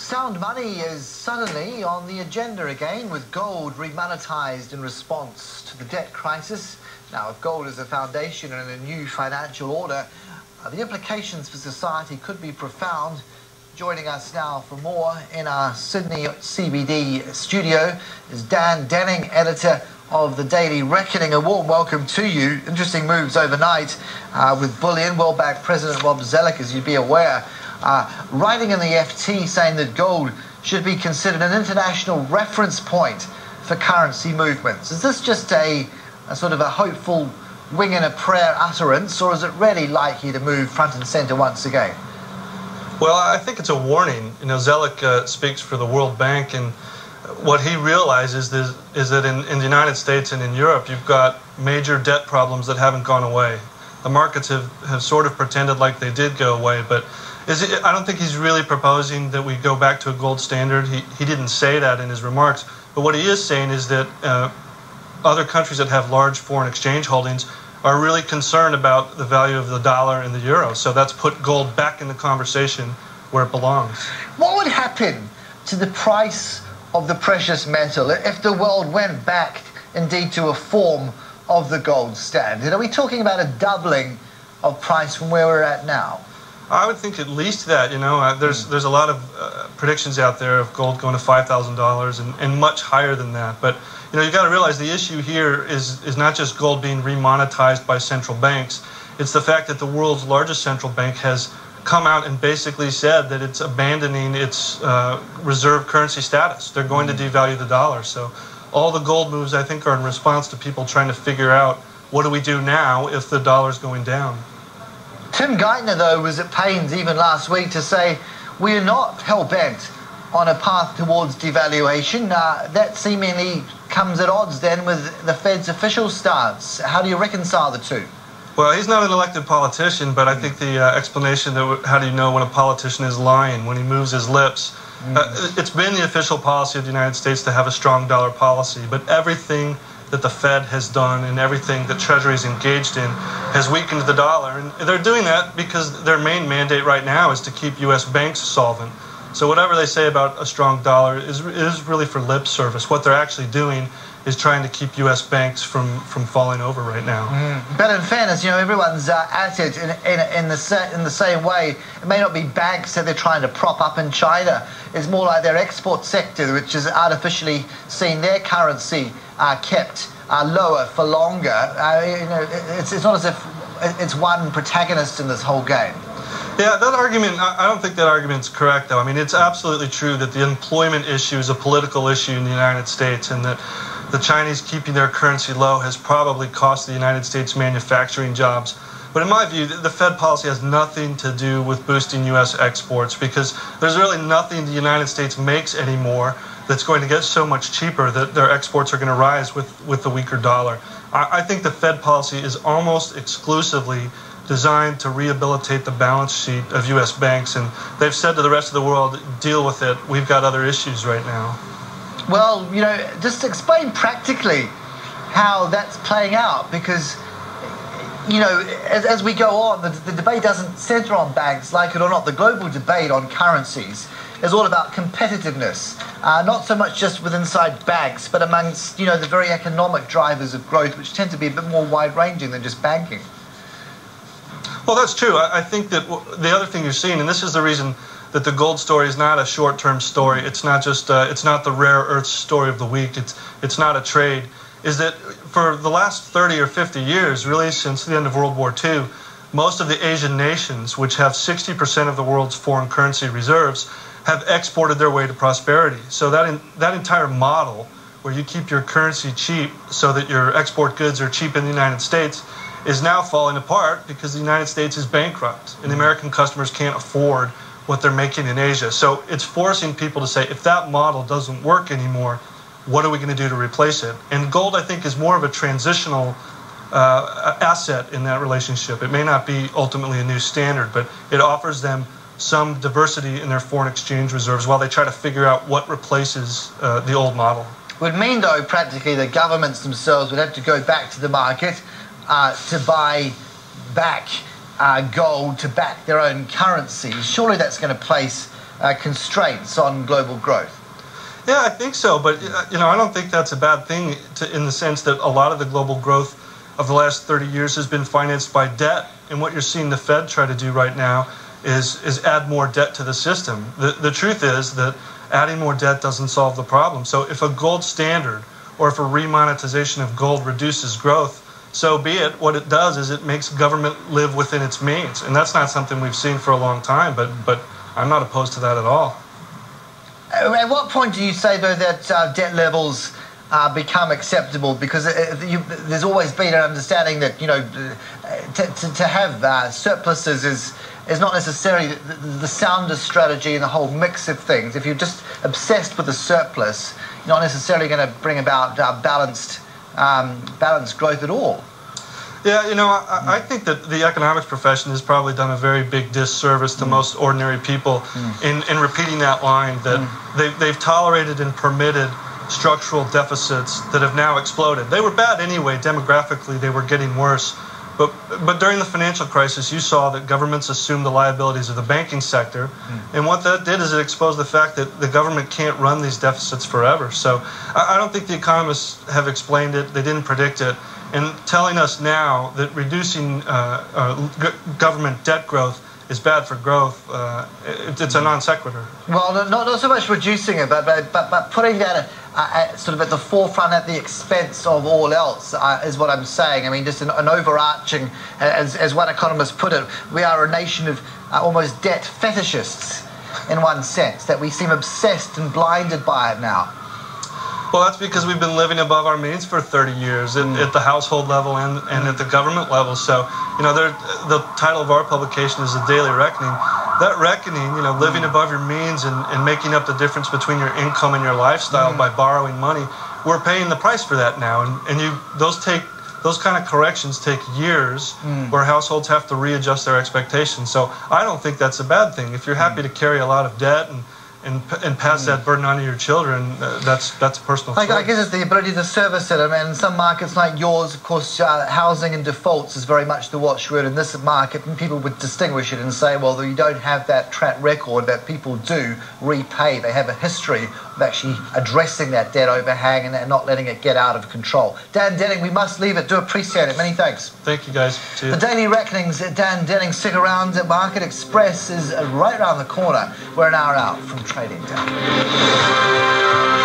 Sound money is suddenly on the agenda again, with gold remonetized in response to the debt crisis. Now, if gold is a foundation in a new financial order, the implications for society could be profound. Joining us now for more in our Sydney CBD studio is Dan Denning, editor of the Daily Reckoning. A warm welcome to you. Interesting moves overnight with bullion. World Bank President Rob Zoellick, as you'd be aware, writing in the FT saying that gold should be considered an international reference point for currency movements. Is this just a sort of a hopeful wing and a prayer utterance, or is it really likely to move front and centre once again? Well, I think it's a warning. You know, Zoellick speaks for the World Bank, and what he realizes is that in the United States and in Europe, you've got major debt problems that haven't gone away. The markets have sort of pretended like they did go away, but I don't think he's really proposing that we go back to a gold standard. He didn't say that in his remarks, but what he is saying is that other countries that have large foreign exchange holdings are really concerned about the value of the dollar and the euro. So that's put gold back in the conversation where it belongs. What would happen to the price of the precious metal if the world went back indeed to a form of the gold standard? Are we talking about a doubling of price from where we're at now? I would think at least that. You know, there's a lot of predictions out there of gold going to $5,000 and much higher than that. But you know, you've got to realize the issue here is not just gold being remonetized by central banks. It's the fact that the world's largest central bank has come out and basically said that it's abandoning its reserve currency status. They're going to devalue the dollar. So all the gold moves, I think, are in response to people trying to figure out, what do we do now if the dollar's going down? Tim Geithner, though, was at pains even last week to say we are not hell-bent on a path towards devaluation. That seemingly comes at odds then with the Fed's official stance. How do you reconcile the two? Well, he's not an elected politician, but I think the explanation that how do you know when a politician is lying, when he moves his lips. It's been the official policy of the United States to have a strong dollar policy, but everything that the Fed has done and everything that Treasury is engaged in has weakened the dollar. And they're doing that because their main mandate right now is to keep U.S. banks solvent. So whatever they say about a strong dollar is really for lip service. What they're actually doing is trying to keep U.S. banks from falling over right now. But in fairness, you know, everyone's at it in the same way. It may not be banks that they're trying to prop up in China. It's more like their export sector, which has artificially seen their currency kept lower for longer. You know, it's not as if it's one protagonist in this whole game. Yeah, that argument, I don't think that argument's correct, though. I mean, it's absolutely true that the employment issue is a political issue in the United States, and that the Chinese keeping their currency low has probably cost the United States manufacturing jobs. But in my view, the Fed policy has nothing to do with boosting U.S. exports, because there's really nothing the United States makes anymore that's going to get so much cheaper that their exports are going to rise with the weaker dollar. I think the Fed policy is almost exclusively designed to rehabilitate the balance sheet of U.S. banks, and they've said to the rest of the world, deal with it, we've got other issues right now. Well, you know, just explain practically how that's playing out, because, you know, as we go on, the debate doesn't centre on banks, like it or not. The global debate on currencies is all about competitiveness, not so much just with inside banks, but amongst, you know, the very economic drivers of growth, which tend to be a bit more wide-ranging than just banking. Well, that's true. I think that the other thing you're seeing, and this is the reason that the gold story is not a short-term story. It's not just it's not the rare earth story of the week. It's not a trade. Is that for the last 30 or 50 years, really since the end of World War II, most of the Asian nations, which have 60% of the world's foreign currency reserves, have exported their way to prosperity. So that entire model, where you keep your currency cheap so that your export goods are cheap in the United States, is now falling apart because the United States is bankrupt and the American customers can't afford what they're making in Asia. So it's forcing people to say, if that model doesn't work anymore, what are we going to do to replace it? And gold, I think, is more of a transitional asset in that relationship. It may not be ultimately a new standard, but it offers them some diversity in their foreign exchange reserves while they try to figure out what replaces the old model. It would mean, though, practically that governments themselves would have to go back to the market to buy back gold to back their own currencies. Surely that's going to place constraints on global growth? Yeah, I think so, but I don't think that's a bad thing in the sense that a lot of the global growth of the last 30 years has been financed by debt, and what you're seeing the Fed try to do right now is add more debt to the system. The truth is that adding more debt doesn't solve the problem. So if a gold standard or if a remonetization of gold reduces growth, so be it. What it does is it makes government live within its means, and that's not something we've seen for a long time, but I'm not opposed to that at all. At what point do you say, though, that debt levels become acceptable? Because there's always been an understanding that, to have surpluses is not necessarily the soundest strategy in the whole mix of things. If you're just obsessed with the surplus, you're not necessarily going to bring about balanced growth at all. Yeah, I think that the economics profession has probably done a very big disservice to most ordinary people in repeating that line that they've tolerated and permitted structural deficits that have now exploded. They were bad anyway. Demographically, they were getting worse. But during the financial crisis, you saw that governments assumed the liabilities of the banking sector. And what that did is it exposed the fact that the government can't run these deficits forever. So I don't think the economists have explained it. They didn't predict it. And telling us now that reducing government debt growth is bad for growth, it's a non sequitur. Well, not so much reducing it, but putting that sort of at the forefront at the expense of all else is what I'm saying. I mean, just an overarching, as one economist put it, we are a nation of almost debt fetishists in one sense, that we seem obsessed and blinded by it now. Well, that's because we've been living above our means for 30 years at the household level and at the government level. So, the title of our publication is The Daily Reckoning. That reckoning, living above your means and making up the difference between your income and your lifestyle by borrowing money, we're paying the price for that now. And those kind of corrections take years where households have to readjust their expectations. So I don't think that's a bad thing. If you're happy to carry a lot of debt and pass that burden on to your children, that's a personal choice. I guess it's the ability to service it. I mean, in some markets like yours, of course, housing and defaults is very much the watchword in this market, and people would distinguish it and say, well, you don't have that track record that people do repay. They have a history of actually addressing that debt overhang and not letting it get out of control. Dan Denning, we must leave it. Do appreciate it. Many thanks. Thank you, guys. See you. The Daily Reckonings, Dan Denning. Stick around. Market Express is right around the corner. We're an hour out from trading time.